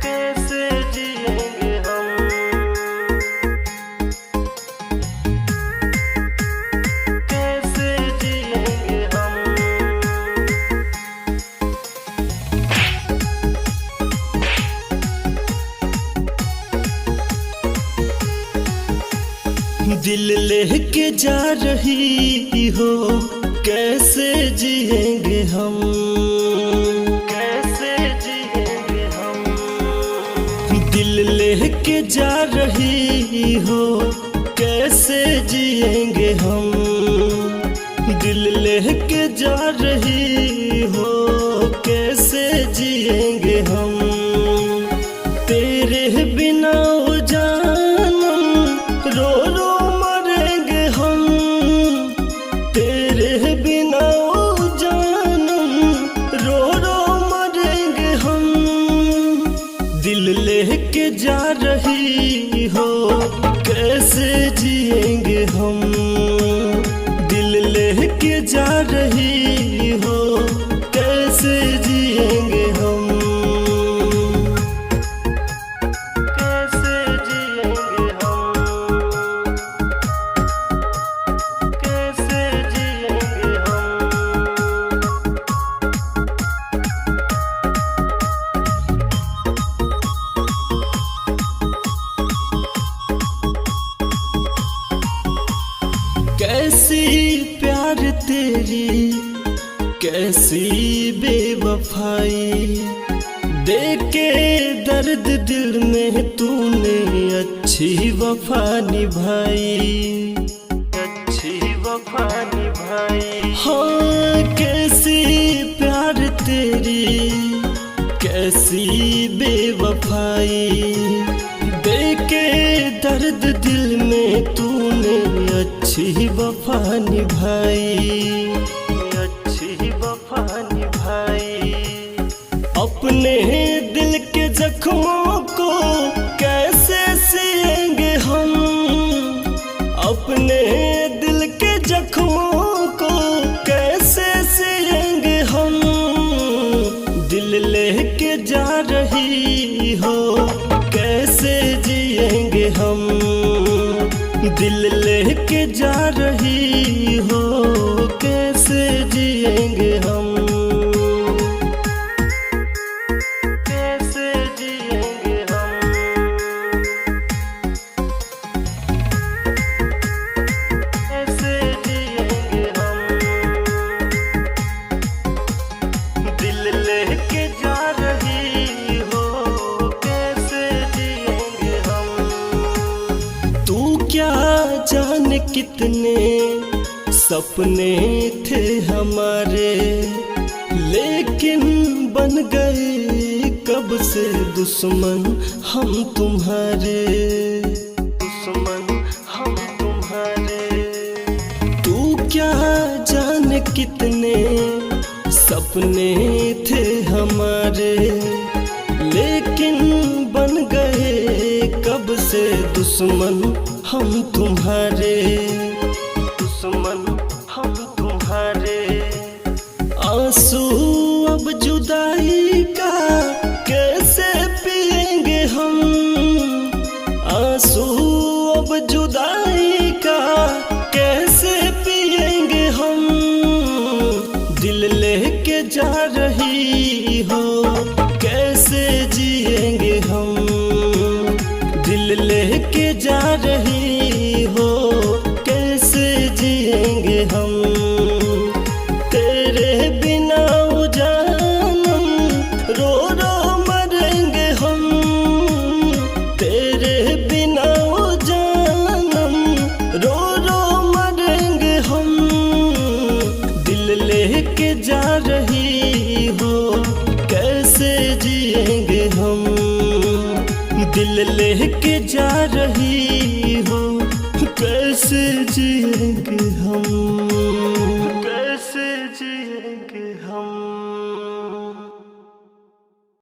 कैसे जिएंगे हम, कैसे जिएंगे हम। दिल लेके जा रही हो, कैसे जिएंगे हम, कैसे जिएंगे हम। दिल लेके जा रही हो, कैसे जिएंगे हम। दिल लेके जा रही हो, कैसे जिएंगे हम। तेरे बिना ओ जानम रो रो मरेंगे हम। तेरे बिना ओ जानम रो रो मरेंगे हम। दिल लेके जा रही हो, कैसे जिएंगे हम। दिल लेके जा रही हो, कैसे जिएंगे हम। कैसे जिएंगे हम, कैसे जिएंगे हम। कैसी प्यार तेरी, कैसी बेवफाई। देके दर्द दिल में तूने अच्छी वफा निभाई, अच्छी वफा निभाई। हाँ, कैसी प्यार तेरी, कैसी बेवफाई। देके दर्द दिल में तूने अच्छी वफा निभाई, अच्छी वफा निभाई। अपने दिल के जख्मों को कैसे सिएंगे हम। अपने दिल के जख्मों को कैसे सिएंगे हम। दिल लेके जा रही हो, कैसे जिएंगे हम। दिल लेके जा रही हो, कैसे जिएंगे हम। कैसे जिएंगे हम, कैसे जिएंगे हम। दिल लेके जा रही हो, कैसे जिएंगे हम। तू क्या जाने कितने सपने थे हमारे, लेकिन बन गए कब से दुश्मन हम तुम्हारे, दुश्मन हम तुम्हारे। तू क्या जाने कितने सपने थे हमारे, लेकिन बन गए कब से दुश्मन हम तुम्हारे, दुश्मन हम तुम्हारे। आंसू अब जुदाई का कैसे पिएंगे हम। आंसू अब जुदाई का कैसे पिएंगे हम। दिल लेके जा रही हो, कैसे जिएंगे हम। दिल लेके जा रही हो, कैसे जिएंगे हम। तेरे बिना ओ जानम रो रो मरेंगे हम। तेरे बिना ओ जानम रो रो मरेंगे हम। दिल लेके जा रही हो, कैसे जिएंगे हम। दिल लेके जा रही हो, कैसे जिएंगे हम।